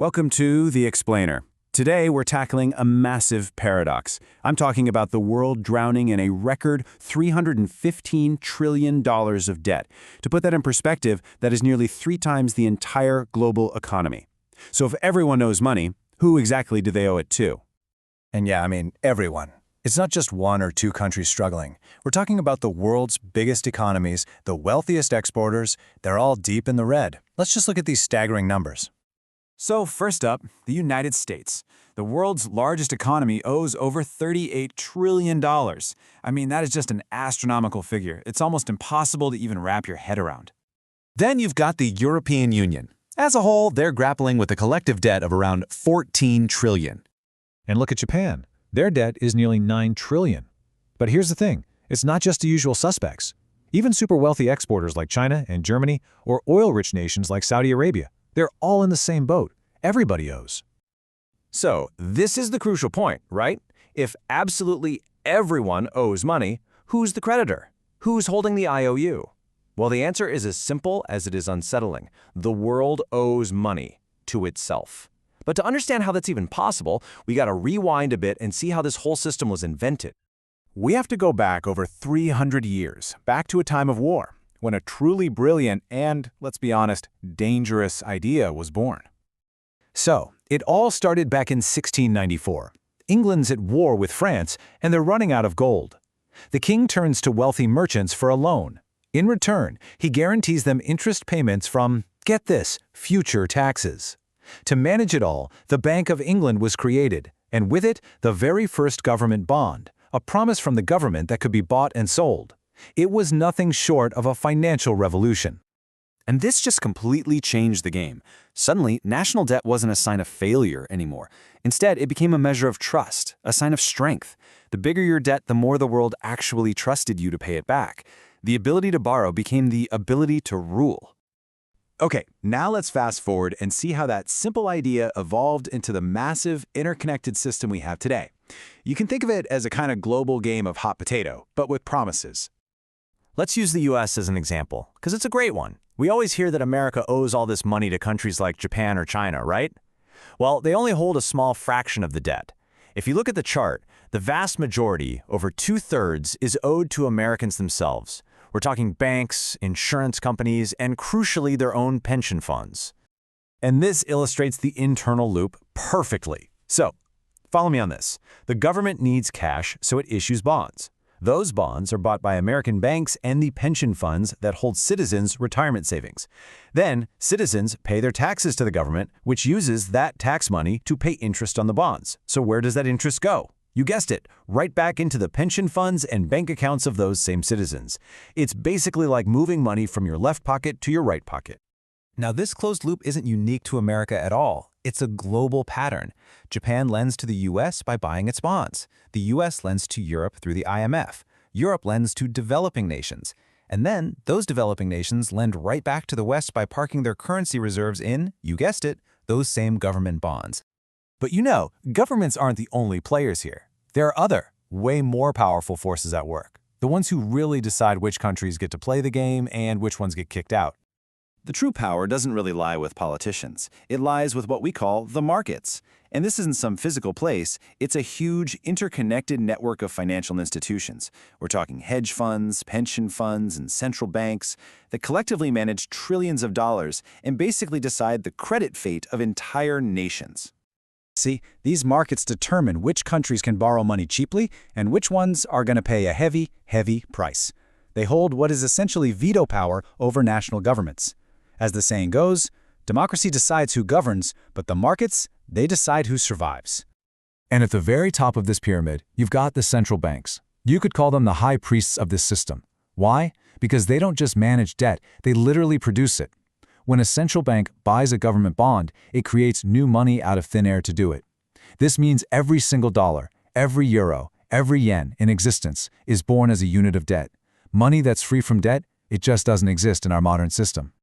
Welcome to The Explainer. Today we're tackling a massive paradox. I'm talking about the world drowning in a record $315 trillion of debt. To put that in perspective, that is nearly 3 times the entire global economy. So if everyone owes money, who exactly do they owe it to? And yeah, everyone. It's not just one or two countries struggling. We're talking about the world's biggest economies, the wealthiest exporters. They're all deep in the red. Let's just look at these staggering numbers. So first up, the United States. The world's largest economy owes over $38 trillion. That is just an astronomical figure. It's almost impossible to even wrap your head around. Then you've got the European Union. As a whole, they're grappling with a collective debt of around $14 trillion. And look at Japan. Their debt is nearly $9 trillion. But here's the thing. It's not just the usual suspects. Even super wealthy exporters like China and Germany, or oil-rich nations like Saudi Arabia, they're all in the same boat. Everybody owes. So, this is the crucial point, right? If absolutely everyone owes money, who's the creditor? Who's holding the IOU? Well, the answer is as simple as it is unsettling. The world owes money to itself. But to understand how that's even possible, we got to rewind a bit and see how this whole system was invented. We have to go back over 300 years, back to a time of war, when a truly brilliant and, let's be honest, dangerous idea was born. So, it all started back in 1694. England's at war with France, and they're running out of gold. The king turns to wealthy merchants for a loan. In return, he guarantees them interest payments from, get this, future taxes. To manage it all, the Bank of England was created, and with it, the very first government bond, a promise from the government that could be bought and sold. It was nothing short of a financial revolution. And this just completely changed the game. Suddenly, national debt wasn't a sign of failure anymore. Instead, it became a measure of trust, a sign of strength. The bigger your debt, the more the world actually trusted you to pay it back. The ability to borrow became the ability to rule. Okay, now let's fast forward and see how that simple idea evolved into the massive, interconnected system we have today. You can think of it as a kind of global game of hot potato, but with promises. Let's use the US as an example, because it's a great one. We always hear that America owes all this money to countries like Japan or China, right? Well, they only hold a small fraction of the debt. If you look at the chart, the vast majority, over 2/3, is owed to Americans themselves. We're talking banks, insurance companies, and crucially, their own pension funds. And this illustrates the internal loop perfectly. So, follow me on this. The government needs cash, so it issues bonds. Those bonds are bought by American banks and the pension funds that hold citizens' retirement savings. Then, citizens pay their taxes to the government, which uses that tax money to pay interest on the bonds. So where does that interest go? You guessed it, right back into the pension funds and bank accounts of those same citizens. It's basically like moving money from your left pocket to your right pocket. Now, this closed loop isn't unique to America at all. It's a global pattern. Japan lends to the U.S. by buying its bonds. The U.S. lends to Europe through the IMF. Europe lends to developing nations. And then, those developing nations lend right back to the West by parking their currency reserves in, you guessed it, those same government bonds. But governments aren't the only players here. There are other, way more powerful forces at work. The ones who really decide which countries get to play the game and which ones get kicked out. The true power doesn't really lie with politicians. It lies with what we call the markets. And this isn't some physical place. It's a huge, interconnected network of financial institutions. We're talking hedge funds, pension funds, and central banks that collectively manage trillions of dollars and basically decide the credit fate of entire nations. See, these markets determine which countries can borrow money cheaply and which ones are going to pay a heavy, heavy price. They hold what is essentially veto power over national governments. As the saying goes, democracy decides who governs, but the markets, they decide who survives. And at the very top of this pyramid, you've got the central banks. You could call them the high priests of this system. Why? Because they don't just manage debt, they literally produce it. When a central bank buys a government bond, it creates new money out of thin air to do it. This means every single dollar, every euro, every yen in existence is born as a unit of debt. Money that's free from debt, it just doesn't exist in our modern system.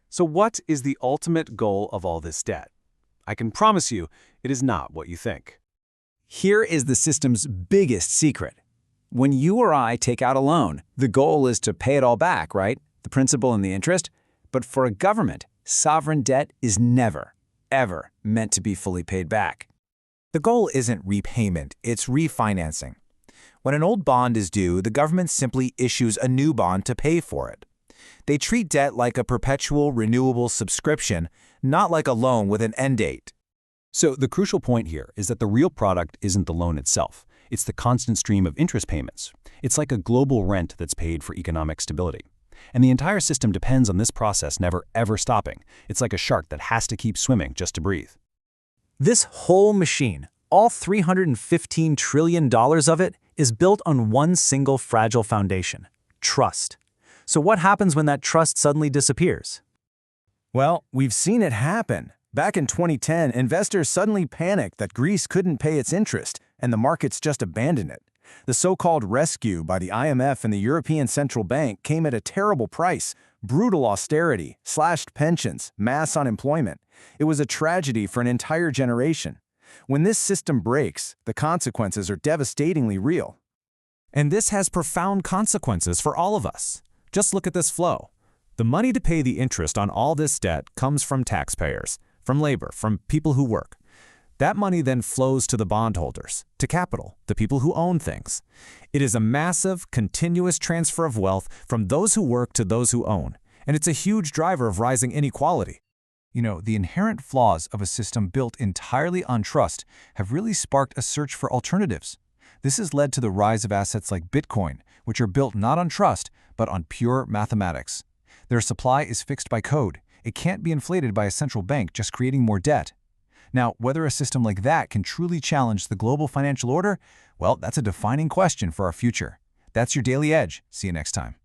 So what is the ultimate goal of all this debt? I can promise you, it is not what you think. Here is the system's biggest secret. When you or I take out a loan, the goal is to pay it all back, right? The principal and the interest. But for a government, sovereign debt is never. ever meant to be fully paid back. The goal isn't repayment, it's refinancing. When an old bond is due, the government simply issues a new bond to pay for it. They treat debt like a perpetual, renewable subscription, not like a loan with an end date. So the crucial point here is that the real product isn't the loan itself. It's the constant stream of interest payments. It's like a global rent that's paid for economic stability. And the entire system depends on this process never ever stopping. It's like a shark that has to keep swimming just to breathe. This whole machine, all $315 trillion of it, is built on one single fragile foundation: trust. So what happens when that trust suddenly disappears? Well, we've seen it happen. Back in 2010, investors suddenly panicked that Greece couldn't pay its interest, and the markets just abandoned it. The so-called rescue by the IMF and the European Central Bank came at a terrible price: brutal austerity, slashed pensions, mass unemployment. It was a tragedy for an entire generation. When this system breaks, the consequences are devastatingly real. And this has profound consequences for all of us. Just look at this flow. The money to pay the interest on all this debt comes from taxpayers, from labor, from people who work. That money then flows to the bondholders, to capital, the people who own things. It is a massive, continuous transfer of wealth from those who work to those who own, and it's a huge driver of rising inequality. You know, the inherent flaws of a system built entirely on trust have really sparked a search for alternatives. This has led to the rise of assets like Bitcoin, which are built not on trust, but on pure mathematics. Their supply is fixed by code. It can't be inflated by a central bank just creating more debt. Now, whether a system like that can truly challenge the global financial order, well, that's a defining question for our future. That's your Daily Edge. See you next time.